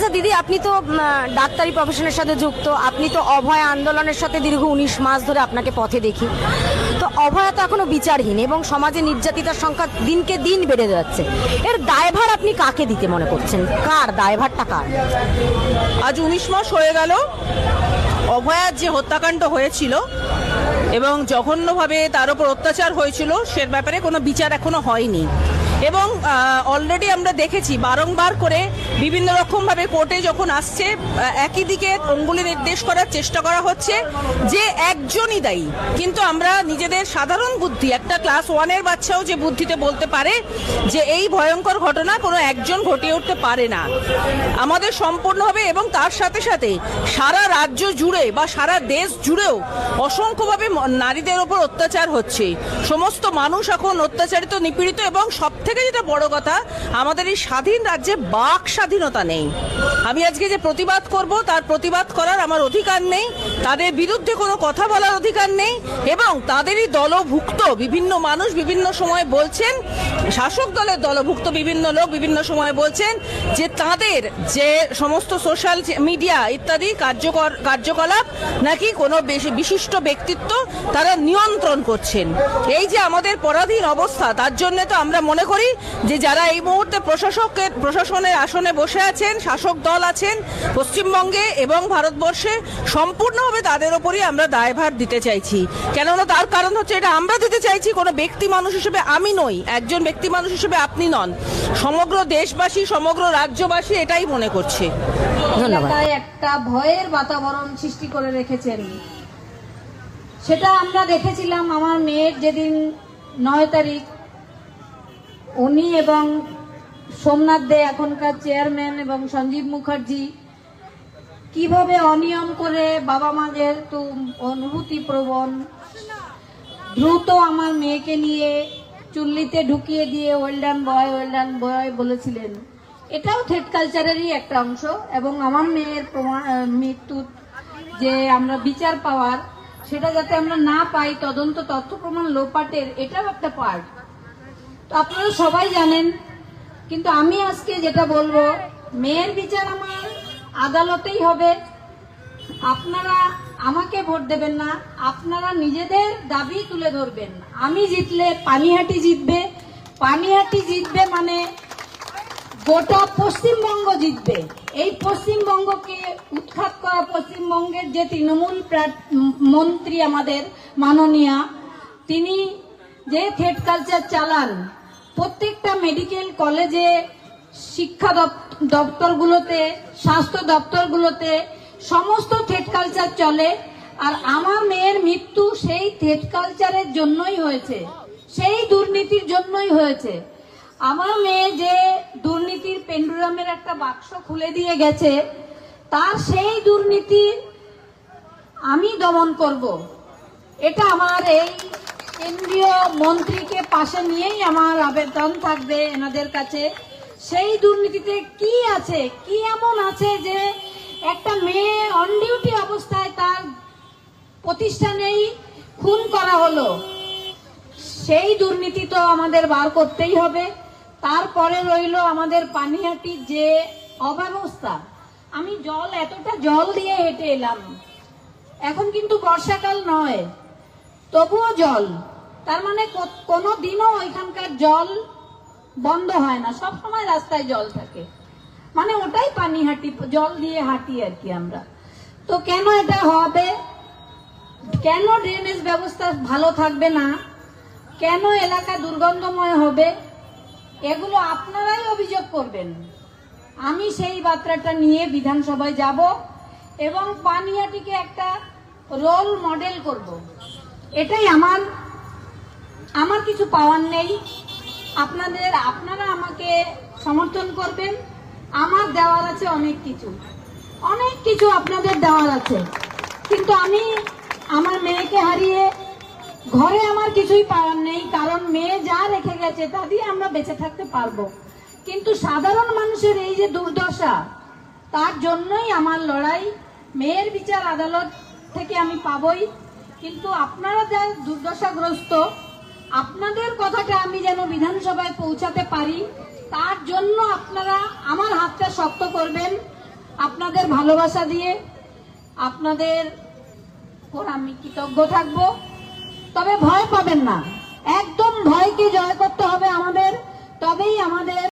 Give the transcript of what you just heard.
আচ্ছা দিদি, আপনি তো ডাক্তারি প্রফেশনের সাথে যুক্ত, আপনি তো অভয় আন্দোলনের সাথে দীর্ঘ 19 মাস ধরে আপনাকে পথে দেখি। তো অভয়া তো এখনো বিচারহীন এবং সমাজে নির্যাতিতার সংখ্যা দিনকে দিন বেড়ে যাচ্ছে। এর দায়ভার আপনি কাকে দিতে মনে করছেন? কার দায়ভারটা কার? আজ 19 মাস হয়ে গেল অভয়ার যে হত্যাকাণ্ড হয়েছিল এবং জঘন্যভাবে তার উপর অত্যাচার হয়েছিল, সে ব্যাপারে কোনো বিচার এখনো হয়নি। এবং অলরেডি আমরা দেখেছি বারংবার করে বিভিন্ন রকমভাবে কোর্টে যখন আসছে, একই দিকে অঙ্গুলি নির্দেশ করার চেষ্টা করা হচ্ছে যে একজনই দায়ী। কিন্তু আমরা নিজেদের সাধারণ বুদ্ধি, একটা ক্লাস 1-এর বাচ্চাও যে বুদ্ধিতে বলতে পারে যে এই ভয়ঙ্কর ঘটনা কোনো একজন ঘটিয়ে উঠতে পারে না। আমাদের সম্পূর্ণভাবে এবং তার সাথে সাথে সারা রাজ্য জুড়ে বা সারা দেশ জুড়েও অসংখ্যভাবে নারীদের ওপর অত্যাচার হচ্ছে। সমস্ত মানুষ এখন অত্যাচারিত, নিপীড়িত এবং সবথেকে যেটা বড় কথা, আমাদের এই স্বাধীন রাজ্যে বাক স্বাধীনতা নেই। আমি আজকে যে প্রতিবাদ করব, তার প্রতিবাদ করার আমার অধিকার নেই, তাদের বিরুদ্ধে কোনো কথা বলার অধিকার নেই। এবং তাদেরই দলভুক্ত বিভিন্ন মানুষ বিভিন্ন সময় বলছেন, শাসক দলের দলভুক্ত বিভিন্ন লোক বিভিন্ন সময় বলছেন যে তাদের যে সমস্ত সোশ্যাল মিডিয়া ইত্যাদি কার্যকলাপ নাকি কোনো বিশিষ্ট ব্যক্তিত্ব তারা নিয়ন্ত্রণ করছেন। এই যে আমাদের পরাধীন অবস্থা, তার জন্য তো আমরা মনে করি যে যারা এই মুহূর্তে প্রশাসনের আসনে বসে আছেন, শাসক দল আছেন পশ্চিমবঙ্গে এবং ভারতবর্ষে, সম্পূর্ণভাবে তাদের ওপরই আমরা দায়ভার দিতে চাইছি। কেননা তার কারণ হচ্ছে, এটা আমরা দিতে চাইছি, কোনো ব্যক্তি মানুষ হিসেবে আমি নই, একজন ব্যক্তি মানুষ হিসেবে আপনি নন, সমগ্র দেশবাসী সমগ্র রাজ্যবাসী এটাই মনে করছে। ধন্যবাদ। একটা ভয়ের বাতাবরণ সৃষ্টি করে রেখেছেন, সেটা আমরা দেখেছিলাম আমার মেয়ের যেদিন 9 তারিখ উনি এবং সোমনাথ দে এখনকার চেয়ারম্যান এবং সঞ্জীব মুখার্জি কিভাবে অনিয়ম করে বাবা মাদের তো অনুভূতি প্রবণ দ্রুত আমার মেয়েকে নিয়ে চুল্লিতে ঢুকিয়ে দিয়ে ওয়েল ডান বয় বলেছিলেন। এটাও থ্রেড কালচারেরই একটা অংশ। এবং আমার মেয়ের মৃত্যুর যে আমরা বিচার পাওয়ার, সেটা যাতে আমরা না পাই, তদন্ত তথ্য প্রমাণ লোপাটের, এটাও একটা পার্ট। তো আপনারা সবাই জানেন, কিন্তু আমি আজকে যেটা বলবো, মেয়ের বিচার আমার আদালতেই হবে। আপনারা আমাকে ভোট দেবেন না, আপনারা নিজেদের দাবি তুলে ধরবেন। আমি জিতলে পানিহাটি জিতবে, পানিহাটি জিতবে মানে গোটা পশ্চিমবঙ্গ জিতবে। এই পশ্চিমবঙ্গকে উৎখাত করা, পশ্চিমবঙ্গের যে তৃণমূল মন্ত্রী আমাদের মাননীয়া, তিনি যে থ্রেড কালচার চালান, প্রত্যেকটা মেডিকেল কলেজে, শিক্ষা দপ্তরগুলোতে, স্বাস্থ্য দপ্তরগুলোতে সমস্ত থ্রেড কালচার চলে। আর আমার মেয়ের মৃত্যু সেই থ্রেড কালচারের জন্যই হয়েছে, সেই দুর্নীতির জন্যই হয়েছে। আমার মেয়ে যে দুর্নীতির পেন্ডুলামের একটা বাক্স খুলে দিয়ে গেছে, তার সেই দুর্নীতি আমি দমন করব। এটা আমার এই কেন্দ্রীয় মন্ত্রীকে পাশে নিয়েই আমার আবেদন থাকবে এনাদের কাছে। সেই দুর্নীতিতে কি আছে, কি এমন আছে যে একটা মেয়ে অন ডিউটি অবস্থায় তার প্রতিষ্ঠানেই খুন করা হলো? সেই দুর্নীতি তো আমাদের বার করতেই হবে। তারপরে রইল আমাদের পানিহাটির যে অব্যবস্থা। আমি এতটা জল দিয়ে হেঁটে এলাম, এখন কিন্তু বর্ষাকাল নয়, তবুও জল। তার মানে কোনো দিনও ওইখানকার জল বন্ধ হয় না, সব সময় রাস্তায় জল থাকে। মানে ওটাই পানিহাটি, জল দিয়ে হাঁটি আর কি আমরা। তো কেন এটা হবে? কেন ড্রেনেজ ব্যবস্থা ভালো থাকবে না? কেন এলাকা দুর্গন্ধময় হবে? এগুলো আপনারাই অভিযোগ করবেন। আমি সেই বার্তাটা নিয়ে বিধানসভায় যাব এবং পানিহাটিকে একটা রোল মডেল করব। এটাই আমার কিছু পাওয়ার নেই। আপনারা আমাকে সমর্থন করবেন। আমার দেওয়ার আছে অনেক কিছু আপনাদের দেওয়ার আছে, কিন্তু আমি আমার মেয়েকে হারিয়ে ঘরে আমার কিছুই পাওয়ার নেই, কারণ মেয়ে যা রেখে গেছে তা দিয়ে আমরা বেঁচে থাকতে পারবো। কিন্তু সাধারণ মানুষের এই যে দুর্দশা, তার জন্যই আমার লড়াই। মেয়ের বিচার আদালত থেকে আমি পাবই, কিন্তু আপনারা যা দুর্দশাগ্রস্ত, আপনাদের কথাটা আমি যেন বিধানসভায় পৌঁছাতে পারি, তার জন্য আপনারা আমার হাতটা শক্ত করবেন। আপনাদের ভালোবাসা দিয়ে আপনাদের উপর আমি কৃতজ্ঞ থাকব। তবে ভয় পাবেন না, একদম ভয়কে জয় করতে হবে আমাদের, তবেই আমাদের